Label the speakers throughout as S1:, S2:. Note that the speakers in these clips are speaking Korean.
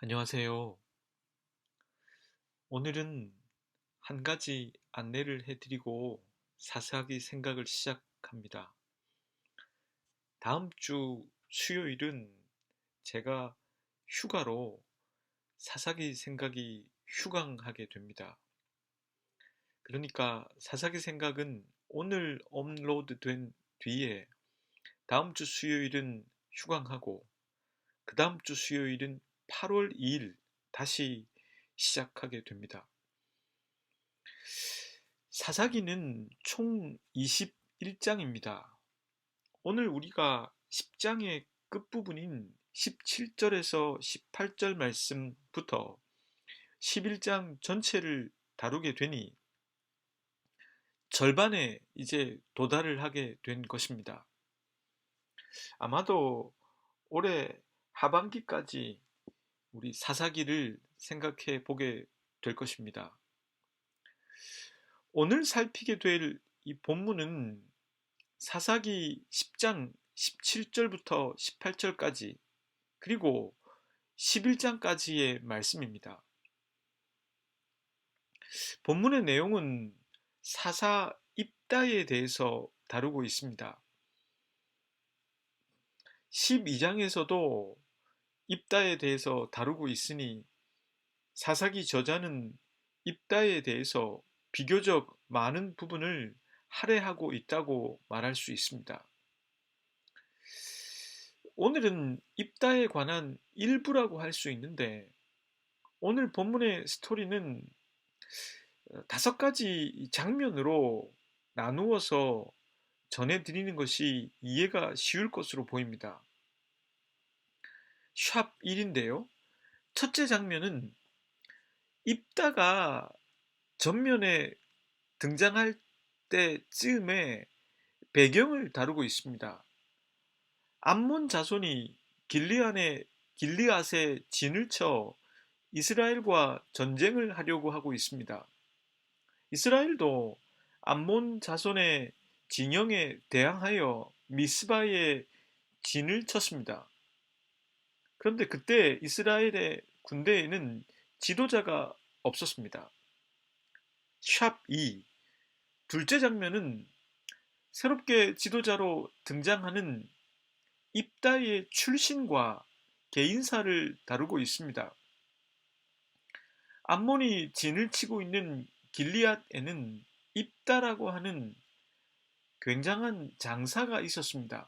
S1: 안녕하세요. 오늘은 한 가지 안내를 해드리고 사사기 생각을 시작합니다. 다음 주 수요일은 제가 휴가로 사사기 생각이 휴강하게 됩니다. 그러니까 사사기 생각은 오늘 업로드된 뒤에 다음 주 수요일은 휴강하고 그 다음 주 수요일은 8월 2일 다시 시작하게 됩니다. 사사기는 총 21장입니다. 오늘 우리가 10장의 끝부분인 17절에서 18절 말씀부터 11장 전체를 다루게 되니 절반에 이제 도달을 하게 된 것입니다. 아마도 올해 하반기까지 우리 사사기를 생각해 보게 될 것입니다. 오늘 살피게 될 이 본문은 사사기 10장 17절부터 18절까지 그리고 11장까지의 말씀입니다. 본문의 내용은 사사 입다에 대해서 다루고 있습니다. 12장에서도 입다에 대해서 다루고 있으니 사사기 저자는 입다에 대해서 비교적 많은 부분을 할애하고 있다고 말할 수 있습니다. 오늘은 입다에 관한 일부라고 할 수 있는데 오늘 본문의 스토리는 5가지 장면으로 나누어서 전해드리는 것이 이해가 쉬울 것으로 보입니다. 샵 1인데요. 첫째 장면은 입다가 전면에 등장할 때쯤에 배경을 다루고 있습니다. 암몬 자손이 길리앗에 진을 쳐 이스라엘과 전쟁을 하려고 하고 있습니다. 이스라엘도 암몬 자손의 진영에 대항하여 미스바에 진을 쳤습니다. 그런데 그때 이스라엘의 군대에는 지도자가 없었습니다. 샵 2. 둘째 장면은 새롭게 지도자로 등장하는 입다의 출신과 개인사를 다루고 있습니다. 암몬이 진을 치고 있는 길리앗에는 입다라고 하는 굉장한 장사가 있었습니다.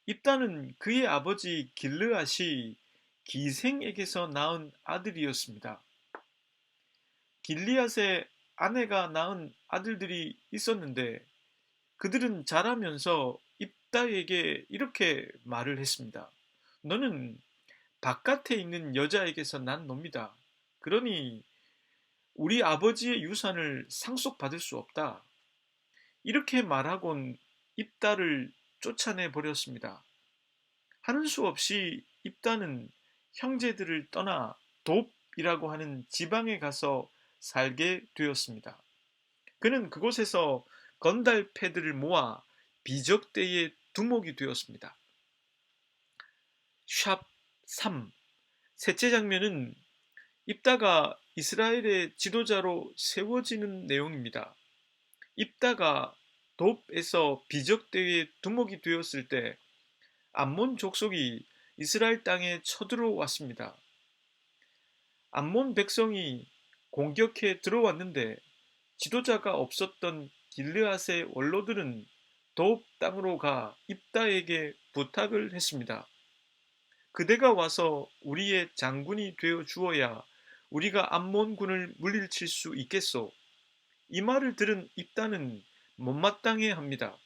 S1: 입다는 그의 아버지 길르앗이 기생에게서 낳은 아들이었습니다. 길리앗의 아내가 낳은 아들들이 있었는데 그들은 자라면서 입다에게 이렇게 말을 했습니다. 너는 바깥에 있는 여자에게서 난 놈이다. 그러니 우리 아버지의 유산을 상속받을 수 없다. 이렇게 말하곤 입다를 쫓아내 버렸습니다. 하는 수 없이 입다는 형제들을 떠나 돕이라고 하는 지방에 가서 살게 되었습니다. 그는 그곳에서 건달 패들을 모아 비적대의 두목이 되었습니다. 샵 3. 셋째 장면은 입다가 이스라엘의 지도자로 세워지는 내용입니다. 입다가 돕에서 비적대의 두목이 되었을 때 암몬 족속이 이스라엘 땅에 쳐들어왔습니다. 암몬 백성이 공격해 들어왔는데 지도자가 없었던 길르앗의 원로들은 돕 땅으로 가 입다에게 부탁을 했습니다. 그대가 와서 우리의 장군이 되어 주어야 우리가 암몬군을 물리칠 수 있겠소. 이 말을 들은 입다는 못마땅해 합니다.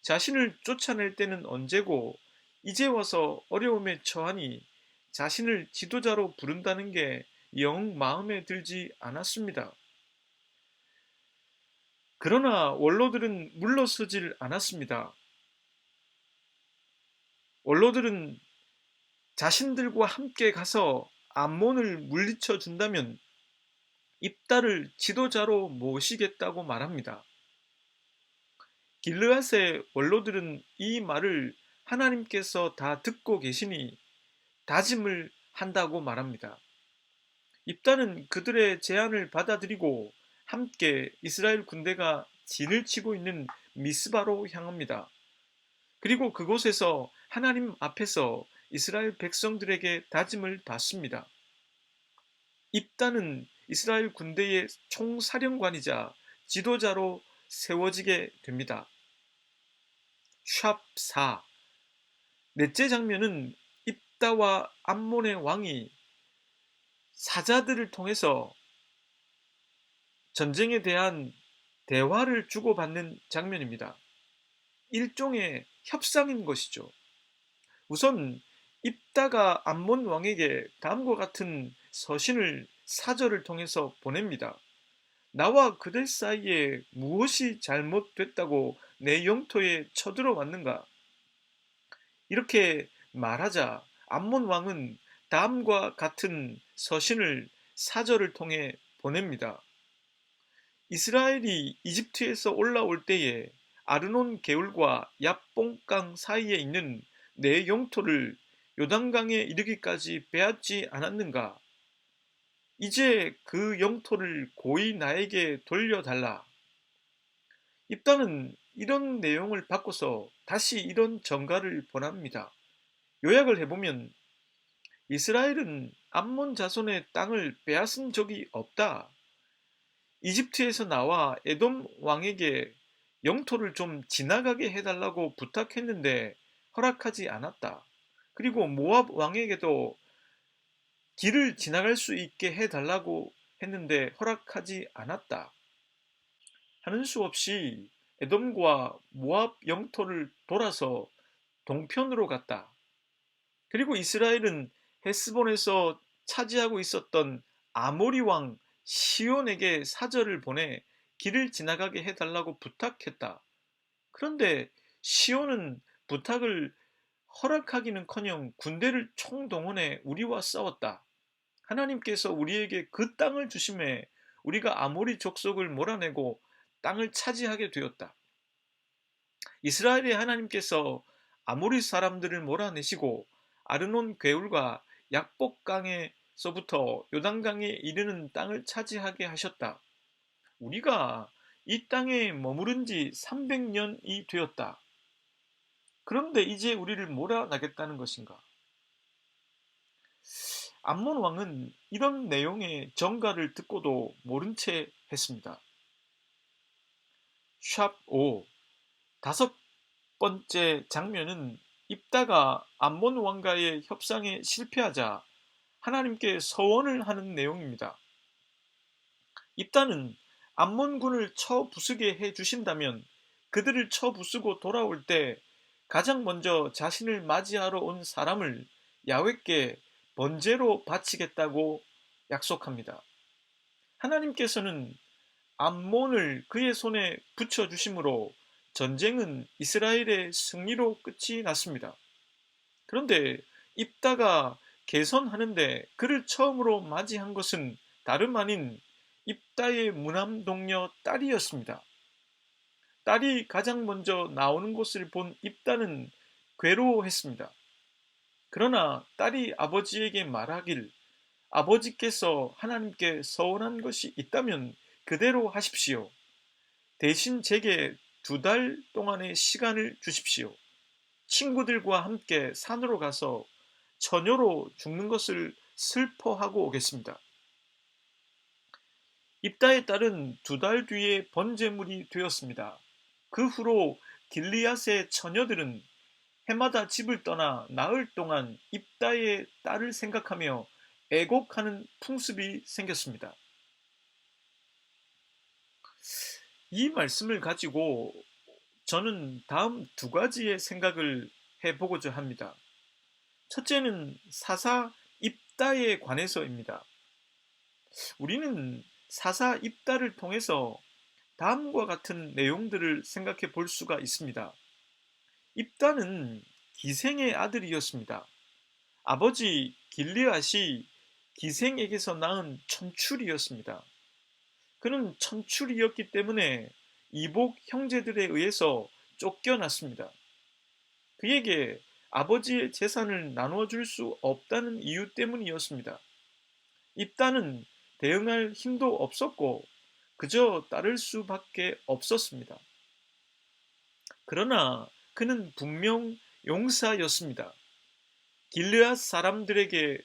S1: 자신을 쫓아낼 때는 언제고 이제 와서 어려움에 처하니 자신을 지도자로 부른다는 게 영 마음에 들지 않았습니다. 그러나 원로들은 물러서질 않았습니다. 원로들은 자신들과 함께 가서 암몬을 물리쳐 준다면 입다를 지도자로 모시겠다고 말합니다. 길르앗의 원로들은 이 말을 하나님께서 다 듣고 계시니 다짐을 한다고 말합니다. 입다는 그들의 제안을 받아들이고 함께 이스라엘 군대가 진을 치고 있는 미스바로 향합니다. 그리고 그곳에서 하나님 앞에서 이스라엘 백성들에게 다짐을 받습니다. 입다는 이스라엘 군대의 총사령관이자 지도자로 세워지게 됩니다. 샵 4. 넷째 장면은 입다와 암몬의 왕이 사자들을 통해서 전쟁에 대한 대화를 주고받는 장면입니다. 일종의 협상인 것이죠. 우선 입다가 암몬 왕에게 다음과 같은 서신을 사절을 통해서 보냅니다. 나와 그들 사이에 무엇이 잘못됐다고 내 영토에 쳐들어왔는가? 이렇게 말하자 암몬 왕은 다음과 같은 서신을 사절을 통해 보냅니다. 이스라엘이 이집트에서 올라올 때에 아르논 개울과 얍봉강 사이에 있는 내 영토를 요단강에 이르기까지 빼앗지 않았는가? 이제 그 영토를 고이 나에게 돌려달라. 입다는 이런 내용을 바꿔서 다시 이런 전가를 보냅니다. 요약을 해보면 이스라엘은 암몬 자손의 땅을 빼앗은 적이 없다. 이집트에서 나와 에돔 왕에게 영토를 좀 지나가게 해달라고 부탁했는데 허락하지 않았다. 그리고 모압 왕에게도 길을 지나갈 수 있게 해달라고 했는데 허락하지 않았다. 하는 수 없이 에돔과 모압 영토를 돌아서 동편으로 갔다. 그리고 이스라엘은 헤스본에서 차지하고 있었던 아모리 왕 시온에게 사절을 보내 길을 지나가게 해달라고 부탁했다. 그런데 시온은 부탁을 허락하기는커녕 군대를 총동원해 우리와 싸웠다. 하나님께서 우리에게 그 땅을 주심에 우리가 아모리 족속을 몰아내고 땅을 차지하게 되었다. 이스라엘의 하나님께서 아모리 사람들을 몰아내시고 아르논 괴울과 약복강에서부터 요단강에 이르는 땅을 차지하게 하셨다. 우리가 이 땅에 머무른 지 300년이 되었다. 그런데 이제 우리를 몰아나겠다는 것인가? 암몬 왕은 이런 내용의 전가를 듣고도 모른 채 했습니다. 샵 5. 다섯 번째 장면은 입다가 암몬 왕과의 협상에 실패하자 하나님께 서원을 하는 내용입니다. 입다는 암몬군을 쳐부수게 해주신다면 그들을 쳐부수고 돌아올 때 가장 먼저 자신을 맞이하러 온 사람을 야훼께 번제로 바치겠다고 약속합니다. 하나님께서는 암몬을 그의 손에 붙여주심으로 전쟁은 이스라엘의 승리로 끝이 났습니다. 그런데 입다가 개선하는데 그를 처음으로 맞이한 것은 다름 아닌 입다의 무남동녀 딸이었습니다. 딸이 가장 먼저 나오는 것을 본 입다는 괴로워했습니다. 그러나 딸이 아버지에게 말하길 아버지께서 하나님께 서원한 것이 있다면 그대로 하십시오. 대신 제게 2달 동안의 시간을 주십시오. 친구들과 함께 산으로 가서 처녀로 죽는 것을 슬퍼하고 오겠습니다. 입다의 딸은 2달 뒤에 번제물이 되었습니다. 그 후로 길리앗의 처녀들은 해마다 집을 떠나 나흘 동안 입다의 딸을 생각하며 애곡하는 풍습이 생겼습니다. 이 말씀을 가지고 저는 다음 2가지의 생각을 해보고자 합니다. 첫째는 사사 입다에 관해서입니다. 우리는 사사 입다를 통해서 다음과 같은 내용들을 생각해 볼 수가 있습니다. 입다는 기생의 아들이었습니다. 아버지 길리앗이 기생에게서 낳은 천출이었습니다. 그는 천출이었기 때문에 이복 형제들에 의해서 쫓겨났습니다. 그에게 아버지의 재산을 나누어 줄 수 없다는 이유 때문이었습니다. 입다는 대응할 힘도 없었고 그저 따를 수밖에 없었습니다. 그러나 그는 분명 용사였습니다. 길르앗 사람들에게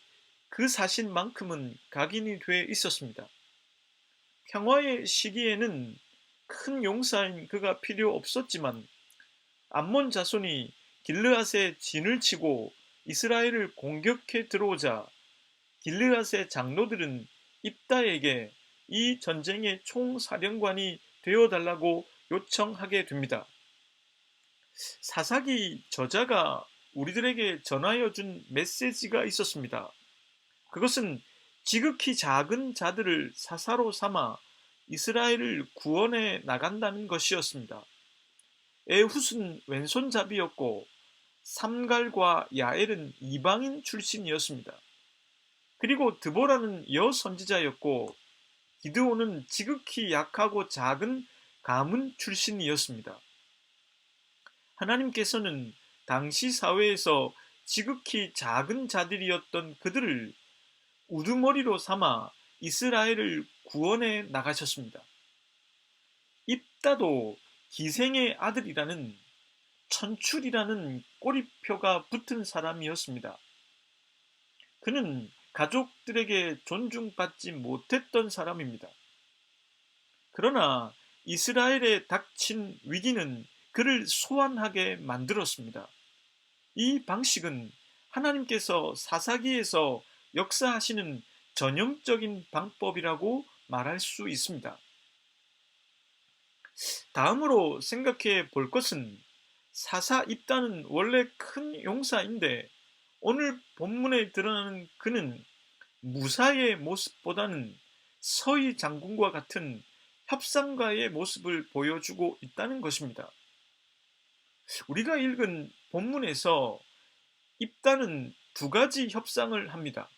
S1: 그 사실만큼은 각인이 돼 있었습니다. 평화의 시기에는 큰 용사인 그가 필요 없었지만 암몬 자손이 길르앗에 진을 치고 이스라엘을 공격해 들어오자 길르앗의 장로들은 입다에게 이 전쟁의 총사령관이 되어달라고 요청하게 됩니다. 사사기 저자가 우리들에게 전하여 준 메시지가 있었습니다. 그것은 지극히 작은 자들을 사사로 삼아 이스라엘을 구원해 나간다는 것이었습니다. 에훗은 왼손잡이였고 삼갈과 야엘은 이방인 출신이었습니다. 그리고 드보라는 여선지자였고 기드온은 지극히 약하고 작은 가문 출신이었습니다. 하나님께서는 당시 사회에서 지극히 작은 자들이었던 그들을 우두머리로 삼아 이스라엘을 구원해 나가셨습니다. 입다도 기생의 아들이라는 천출이라는 꼬리표가 붙은 사람이었습니다. 그는 가족들에게 존중받지 못했던 사람입니다. 그러나 이스라엘에 닥친 위기는 그를 소환하게 만들었습니다. 이 방식은 하나님께서 사사기에서 역사하시는 전형적인 방법이라고 말할 수 있습니다. 다음으로 생각해 볼 것은 사사 입다는 원래 큰 용사인데 오늘 본문에 드러나는 그는 무사의 모습보다는 서희 장군과 같은 협상가의 모습을 보여주고 있다는 것입니다. 우리가 읽은 본문에서 입다는 두 가지 협상을 합니다.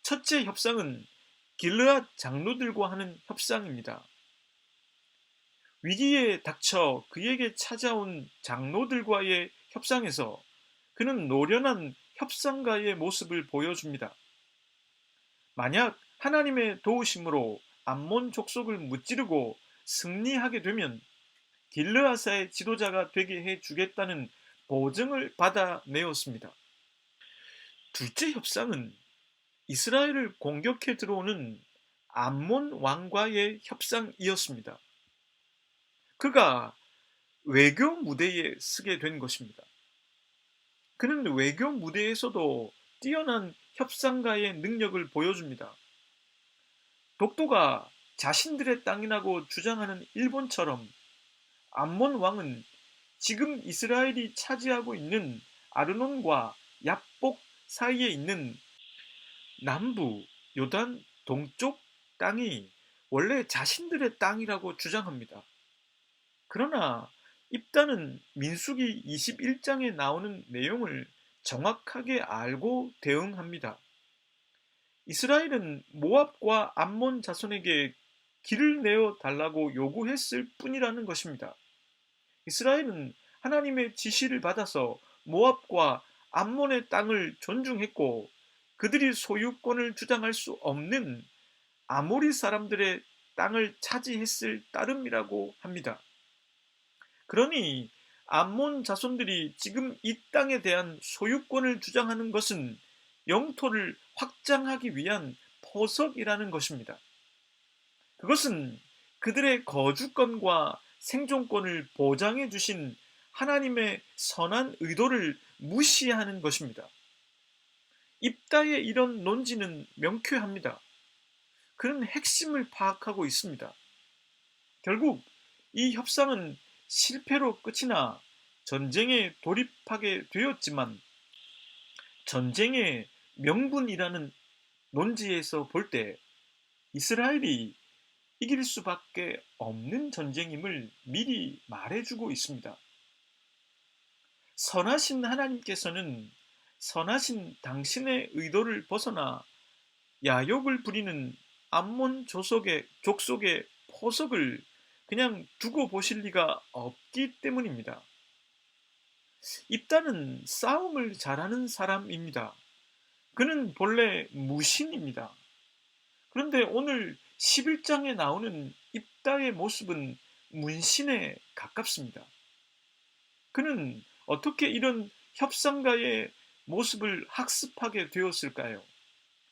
S1: 첫째 협상은 길르앗 장로들과 하는 협상입니다. 위기에 닥쳐 그에게 찾아온 장로들과의 협상에서 그는 노련한 협상가의 모습을 보여줍니다. 만약 하나님의 도우심으로 암몬 족속을 무찌르고 승리하게 되면 길르앗의 지도자가 되게 해주겠다는 보증을 받아내었습니다. 둘째 협상은 이스라엘을 공격해 들어오는 암몬 왕과의 협상이었습니다. 그가 외교 무대에 서게 된 것입니다. 그는 외교 무대에서도 뛰어난 협상가의 능력을 보여줍니다. 독도가 자신들의 땅이라고 주장하는 일본처럼 암몬 왕은 지금 이스라엘이 차지하고 있는 아르논과 얍복 사이에 있는 남부 요단 동쪽 땅이 원래 자신들의 땅이라고 주장합니다. 그러나 입다는 민수기 21장에 나오는 내용을 정확하게 알고 대응합니다. 이스라엘은 모압과 암몬 자손에게 길을 내어 달라고 요구했을 뿐이라는 것입니다. 이스라엘은 하나님의 지시를 받아서 모압과 암몬의 땅을 존중했고 그들이 소유권을 주장할 수 없는 아모리 사람들의 땅을 차지했을 따름이라고 합니다. 그러니 암몬 자손들이 지금 이 땅에 대한 소유권을 주장하는 것은 영토를 확장하기 위한 포석이라는 것입니다. 그것은 그들의 거주권과 생존권을 보장해 주신 하나님의 선한 의도를 무시하는 것입니다. 입다의 이런 논지는 명쾌합니다. 그는 핵심을 파악하고 있습니다. 결국 이 협상은 실패로 끝이 나 전쟁에 돌입하게 되었지만 전쟁의 명분이라는 논지에서 볼 때 이스라엘이 이길 수밖에 없는 전쟁임을 미리 말해주고 있습니다. 선하신 하나님께서는 선하신 당신의 의도를 벗어나 야욕을 부리는 암몬 족속의 포석을 그냥 두고 보실 리가 없기 때문입니다. 입다는 싸움을 잘하는 사람입니다. 그는 본래 무신입니다. 그런데 오늘 11장에 나오는 입다의 모습은 문신에 가깝습니다. 그는 어떻게 이런 협상가의 모습을 학습하게 되었을까요?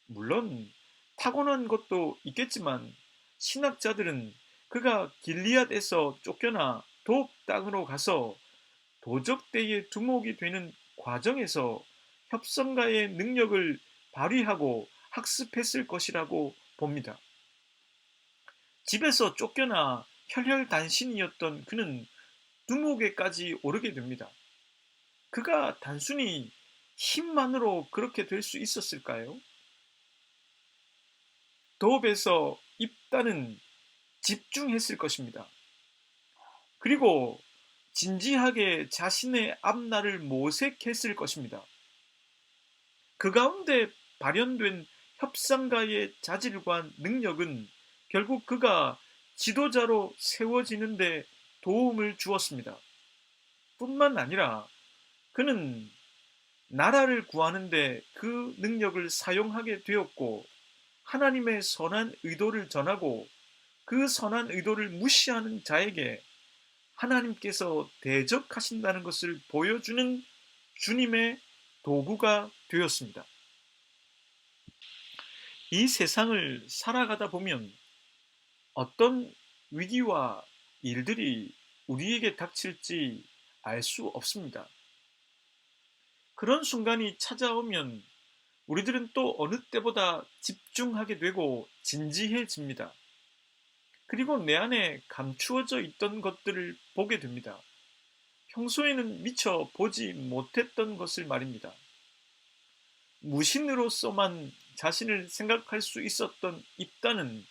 S1: 물론 타고난 것도 있겠지만 신학자들은 그가 길리앗에서 쫓겨나 돕 땅으로 가서 도적대의 두목이 되는 과정에서 협상가의 능력을 발휘하고 학습했을 것이라고 봅니다. 집에서 쫓겨나 혈혈단신이었던 그는 두목에까지 오르게 됩니다. 그가 단순히 힘만으로 그렇게 될 수 있었을까요? 도읍에서 입다는 집중했을 것입니다. 그리고 진지하게 자신의 앞날을 모색했을 것입니다. 그 가운데 발현된 협상가의 자질과 능력은 결국 그가 지도자로 세워지는데 도움을 주었습니다. 뿐만 아니라 그는 나라를 구하는데 그 능력을 사용하게 되었고 하나님의 선한 의도를 전하고 그 선한 의도를 무시하는 자에게 하나님께서 대적하신다는 것을 보여주는 주님의 도구가 되었습니다. 이 세상을 살아가다 보면 어떤 위기와 일들이 우리에게 닥칠지 알 수 없습니다. 그런 순간이 찾아오면 우리들은 또 어느 때보다 집중하게 되고 진지해집니다. 그리고 내 안에 감추어져 있던 것들을 보게 됩니다. 평소에는 미처 보지 못했던 것을 말입니다. 무신으로서만 자신을 생각할 수 있었던 입다는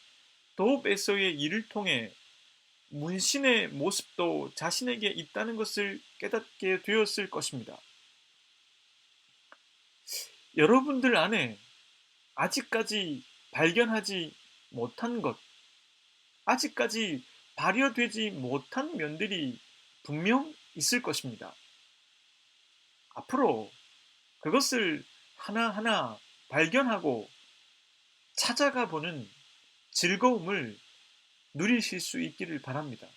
S1: 도읍에서의 일을 통해 문신의 모습도 자신에게 있다는 것을 깨닫게 되었을 것입니다. 여러분들 안에 아직까지 발견하지 못한 것, 아직까지 발휘되지 못한 면들이 분명 있을 것입니다. 앞으로 그것을 하나하나 발견하고 찾아가 보는 즐거움을 누리실 수 있기를 바랍니다.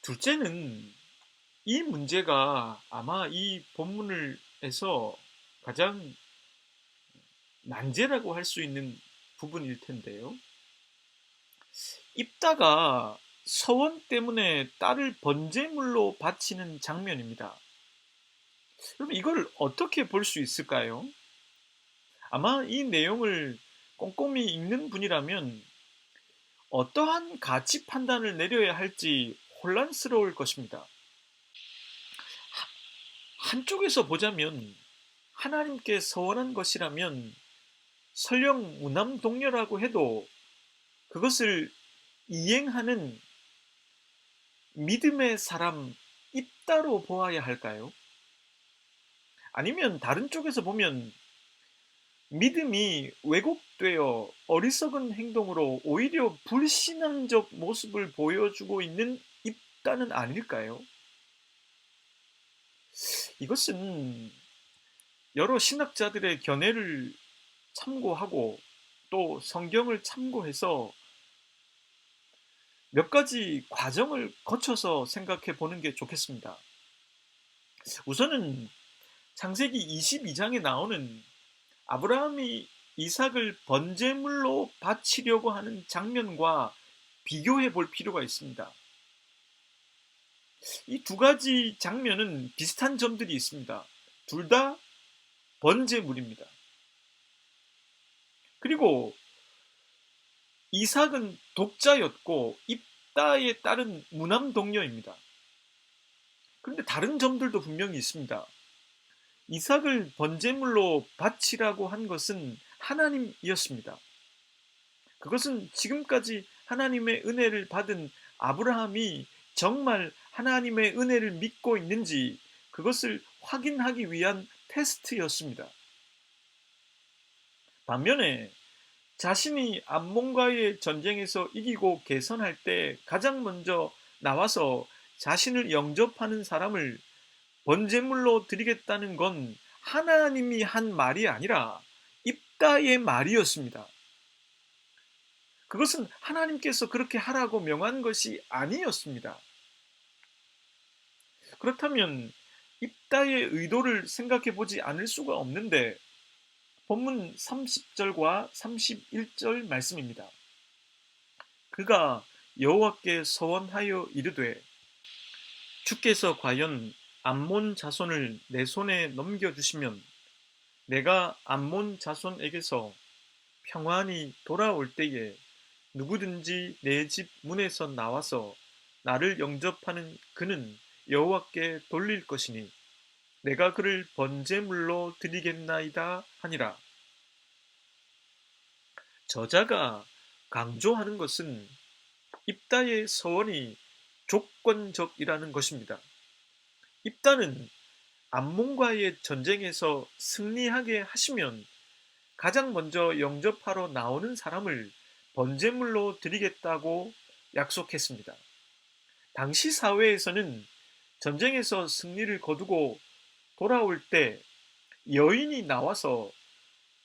S1: 둘째는 이 문제가 아마 이 본문에서 가장 난제라고 할 수 있는 부분일 텐데요. 입다가 서원 때문에 딸을 번제물로 바치는 장면입니다. 그럼 이걸 어떻게 볼 수 있을까요? 아마 이 내용을 꼼꼼히 읽는 분이라면 어떠한 가치 판단을 내려야 할지 혼란스러울 것입니다. 한쪽에서 보자면 하나님께 서원한 것이라면 설령 무남동녀라고 해도 그것을 이행하는 믿음의 사람 입다로 보아야 할까요? 아니면 다른 쪽에서 보면 믿음이 왜곡되어 어리석은 행동으로 오히려 불신앙적 모습을 보여주고 있는 입다는 아닐까요? 이것은 여러 신학자들의 견해를 참고하고 또 성경을 참고해서 몇 가지 과정을 거쳐서 생각해 보는 게 좋겠습니다. 우선은 창세기 22장에 나오는 아브라함이 이삭을 번제물로 바치려고 하는 장면과 비교해 볼 필요가 있습니다. 이 두 가지 장면은 비슷한 점들이 있습니다. 둘 다 번제물입니다. 그리고 이삭은 독자였고 입다에 따른 무남동녀입니다. 그런데 다른 점들도 분명히 있습니다. 이삭을 번제물로 바치라고 한 것은 하나님이었습니다. 그것은 지금까지 하나님의 은혜를 받은 아브라함이 정말 하나님의 은혜를 믿고 있는지 그것을 확인하기 위한 테스트였습니다. 반면에 자신이 암몬과의 전쟁에서 이기고 개선할 때 가장 먼저 나와서 자신을 영접하는 사람을 번제물로 드리겠다는 건 하나님이 한 말이 아니라 입다의 말이었습니다. 그것은 하나님께서 그렇게 하라고 명한 것이 아니었습니다. 그렇다면 입다의 의도를 생각해 보지 않을 수가 없는데 본문 30절과 31절 말씀입니다. 그가 여호와께 서원하여 이르되 주께서 과연 암몬 자손을 내 손에 넘겨주시면 내가 암몬 자손에게서 평안히 돌아올 때에 누구든지 내 집 문에서 나와서 나를 영접하는 그는 여호와께 돌릴 것이니 내가 그를 번제물로 드리겠나이다 하니라. 저자가 강조하는 것은 입다의 서원이 조건적이라는 것입니다. 입다는 암몬과의 전쟁에서 승리하게 하시면 가장 먼저 영접하러 나오는 사람을 번제물로 드리겠다고 약속했습니다. 당시 사회에서는 전쟁에서 승리를 거두고 돌아올 때 여인이 나와서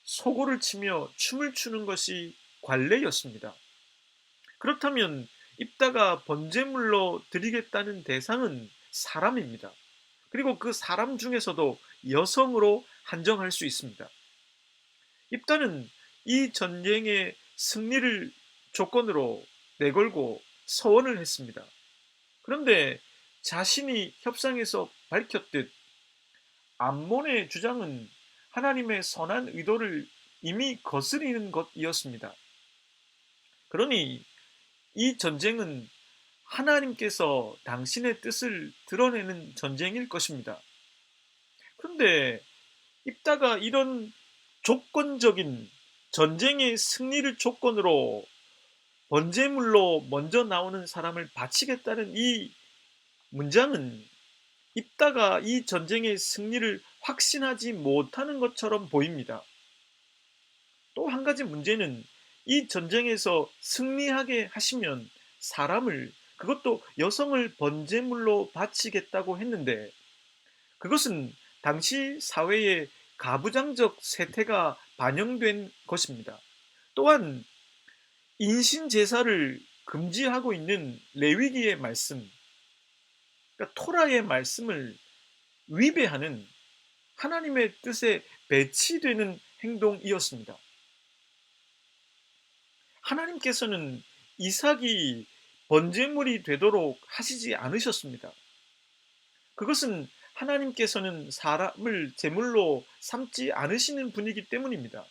S1: 소고를 치며 춤을 추는 것이 관례였습니다. 그렇다면 입다가 번제물로 드리겠다는 대상은 사람입니다. 그리고 그 사람 중에서도 여성으로 한정할 수 있습니다. 입다는 이 전쟁의 승리를 조건으로 내걸고 서원을 했습니다. 그런데 자신이 협상에서 밝혔듯 암몬의 주장은 하나님의 선한 의도를 이미 거스리는 것이었습니다. 그러니 이 전쟁은 하나님께서 당신의 뜻을 드러내는 전쟁일 것입니다. 그런데 입다가 이런 조건적인 전쟁의 승리를 조건으로 번제물로 먼저 나오는 사람을 바치겠다는 이 문장은 입다가 이 전쟁의 승리를 확신하지 못하는 것처럼 보입니다. 또 한 가지 문제는 이 전쟁에서 승리하게 하시면 사람을, 그것도 여성을 번제물로 바치겠다고 했는데 그것은 당시 사회의 가부장적 세태가 반영된 것입니다. 또한 인신 제사를 금지하고 있는 레위기의 말씀, 그러니까 토라의 말씀을 위배하는 하나님의 뜻에 배치되는 행동이었습니다. 하나님께서는 이삭이 번제물이 되도록 하시지 않으셨습니다. 그것은 하나님께서는 사람을 제물로 삼지 않으시는 분이기 때문입니다.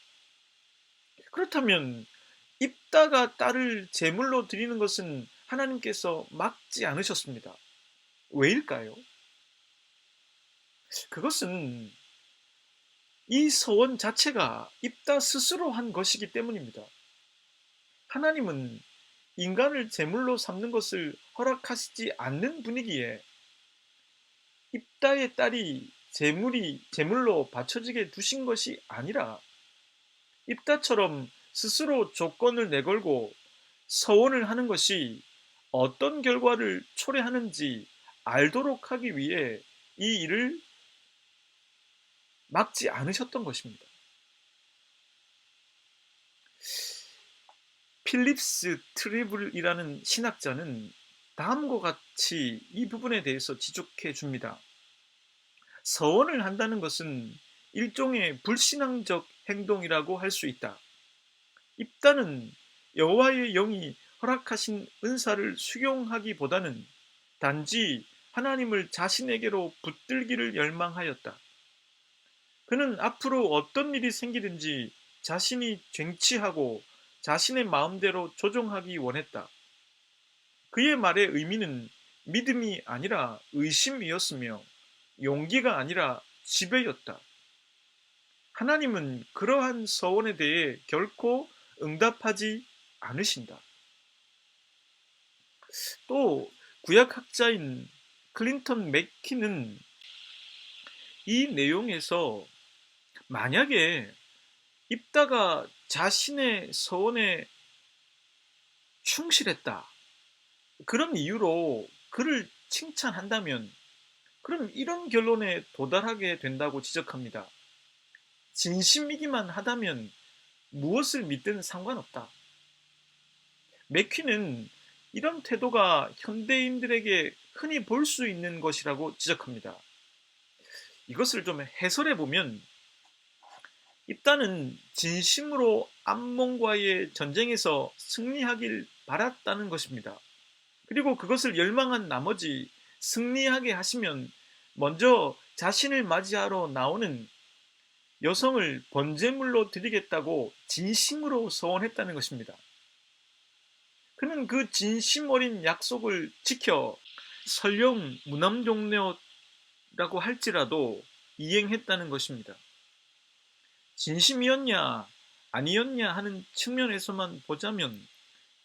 S1: 그렇다면 입다가 딸을 제물로 드리는 것은 하나님께서 막지 않으셨습니다. 왜일까요? 그것은 이 서원 자체가 입다 스스로 한 것이기 때문입니다. 하나님은 인간을 제물로 삼는 것을 허락하시지 않는 분이기에 입다의 딸이 제물로 바쳐지게 두신 것이 아니라 입다처럼 스스로 조건을 내걸고 서원을 하는 것이 어떤 결과를 초래하는지 알도록 하기 위해 이 일을 막지 않으셨던 것입니다. 필립스 트리블이라는 신학자는 다음과 같이 이 부분에 대해서 지적해 줍니다. 서원을 한다는 것은 일종의 불신앙적 행동이라고 할 수 있다. 입다는 여호와의 영이 허락하신 은사를 수용하기보다는 단지 하나님을 자신에게로 붙들기를 열망하였다. 그는 앞으로 어떤 일이 생기든지 자신이 쟁취하고 자신의 마음대로 조종하기 원했다. 그의 말의 의미는 믿음이 아니라 의심이었으며 용기가 아니라 지배였다. 하나님은 그러한 서원에 대해 결코 응답하지 않으신다. 또 구약학자인 클린턴 맥키는 이 내용에서 만약에 입다가 자신의 서원에 충실했다, 그런 이유로 그를 칭찬한다면 그럼 이런 결론에 도달하게 된다고 지적합니다. 진심이기만 하다면 무엇을 믿든 상관없다. 맥퀴는 이런 태도가 현대인들에게 흔히 볼 수 있는 것이라고 지적합니다. 이것을 좀 해설해 보면 입다는 진심으로 암몽과의 전쟁에서 승리하길 바랐다는 것입니다. 그리고 그것을 열망한 나머지 승리하게 하시면 먼저 자신을 맞이하러 나오는 여성을 번제물로 드리겠다고 진심으로 서원했다는 것입니다. 그는 그 진심 어린 약속을 지켜 설령 무남종녀라고 할지라도 이행했다는 것입니다. 진심이었냐 아니었냐 하는 측면에서만 보자면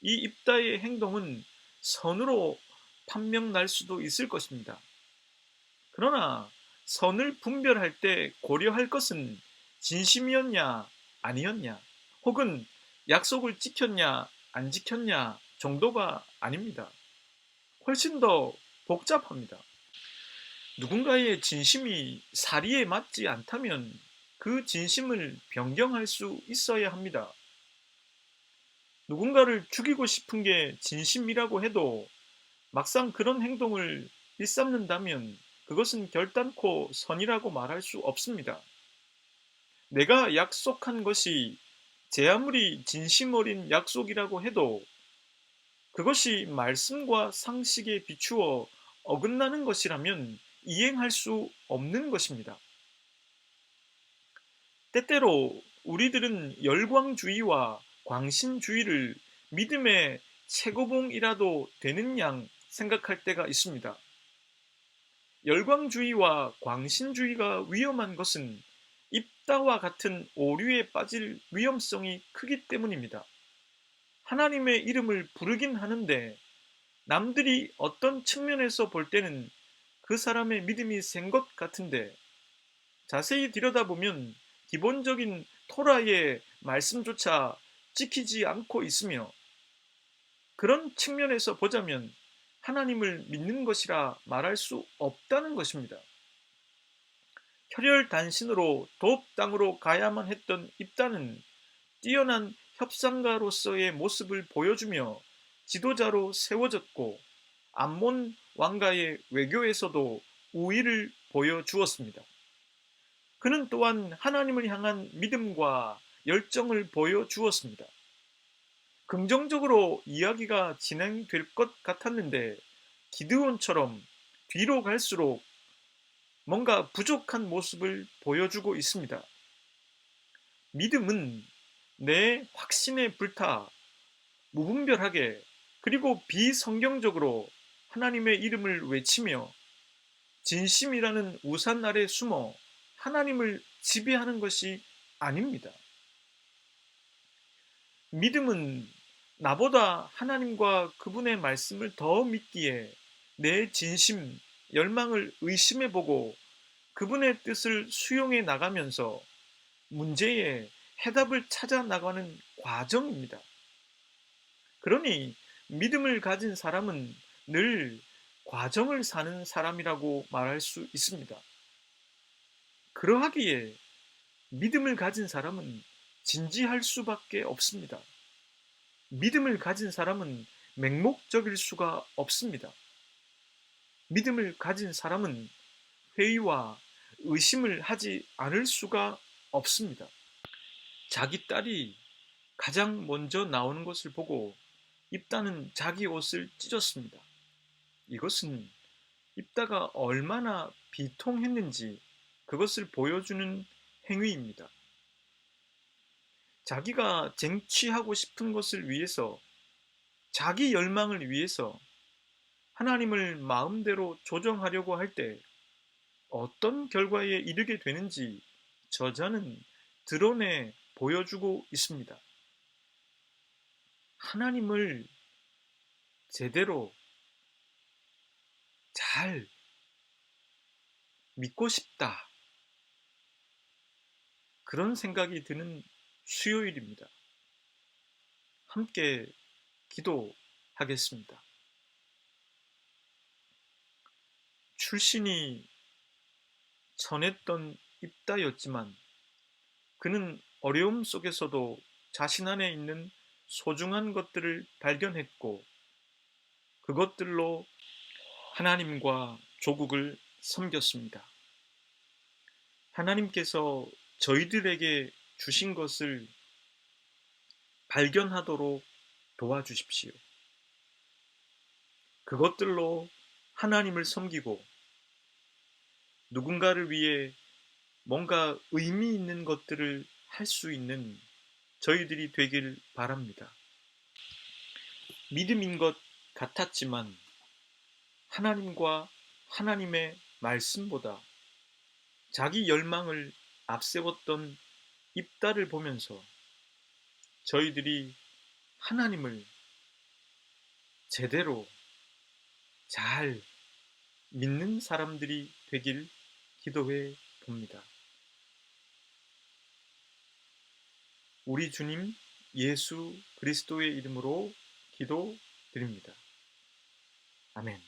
S1: 이 입다의 행동은 선으로 판명날 수도 있을 것입니다. 그러나 선을 분별할 때 고려할 것은 진심이었냐 아니었냐 혹은 약속을 지켰냐 안 지켰냐 정도가 아닙니다. 훨씬 더 복잡합니다. 누군가의 진심이 사리에 맞지 않다면 그 진심을 변경할 수 있어야 합니다. 누군가를 죽이고 싶은 게 진심이라고 해도 막상 그런 행동을 일삼는다면 그것은 결단코 선이라고 말할 수 없습니다. 내가 약속한 것이 제 아무리 진심 어린 약속이라고 해도 그것이 말씀과 상식에 비추어 어긋나는 것이라면 이행할 수 없는 것입니다. 때때로 우리들은 열광주의와 광신주의를 믿음의 최고봉이라도 되는 양 생각할 때가 있습니다. 열광주의와 광신주의가 위험한 것은 입다와 같은 오류에 빠질 위험성이 크기 때문입니다. 하나님의 이름을 부르긴 하는데 남들이 어떤 측면에서 볼 때는 그 사람의 믿음이 센 것 같은데 자세히 들여다보면 기본적인 토라의 말씀조차 지키지 않고 있으며 그런 측면에서 보자면 하나님을 믿는 것이라 말할 수 없다는 것입니다. 혈혈단신으로 돕 땅으로 가야만 했던 입다는 뛰어난 협상가로서의 모습을 보여주며 지도자로 세워졌고 암몬 왕가의 외교에서도 우위를 보여주었습니다. 그는 또한 하나님을 향한 믿음과 열정을 보여주었습니다. 긍정적으로 이야기가 진행될 것 같았는데 기드온처럼 뒤로 갈수록 뭔가 부족한 모습을 보여주고 있습니다. 믿음은 내 확신에 불타 무분별하게 그리고 비성경적으로 하나님의 이름을 외치며 진심이라는 우산 아래 숨어 하나님을 지배하는 것이 아닙니다. 믿음은 나보다 하나님과 그분의 말씀을 더 믿기에 내 진심, 열망을 의심해보고 그분의 뜻을 수용해 나가면서 문제에 해답을 찾아 나가는 과정입니다. 그러니 믿음을 가진 사람은 늘 과정을 사는 사람이라고 말할 수 있습니다. 그러하기에 믿음을 가진 사람은 진지할 수밖에 없습니다. 믿음을 가진 사람은 맹목적일 수가 없습니다. 믿음을 가진 사람은 회의와 의심을 하지 않을 수가 없습니다. 자기 딸이 가장 먼저 나오는 것을 보고 입다는 자기 옷을 찢었습니다. 이것은 입다가 얼마나 비통했는지 그것을 보여주는 행위입니다. 자기가 쟁취하고 싶은 것을 위해서 자기 열망을 위해서 하나님을 마음대로 조정하려고 할 때 어떤 결과에 이르게 되는지 저자는 드러내 보여주고 있습니다. 하나님을 제대로 잘 믿고 싶다. 그런 생각이 드는 수요일입니다. 함께 기도하겠습니다. 출신이 천했던 입다였지만 그는 어려움 속에서도 자신 안에 있는 소중한 것들을 발견했고 그것들로 하나님과 조국을 섬겼습니다. 하나님께서 저희들에게 주신 것을 발견하도록 도와주십시오. 그것들로 하나님을 섬기고 누군가를 위해 뭔가 의미 있는 것들을 할 수 있는 저희들이 되길 바랍니다. 믿음인 것 같았지만 하나님과 하나님의 말씀보다 자기 열망을 앞세웠던 입다를 보면서 저희들이 하나님을 제대로 잘 믿는 사람들이 되길 기도해 봅니다. 우리 주님 예수 그리스도의 이름으로 기도드립니다. 아멘.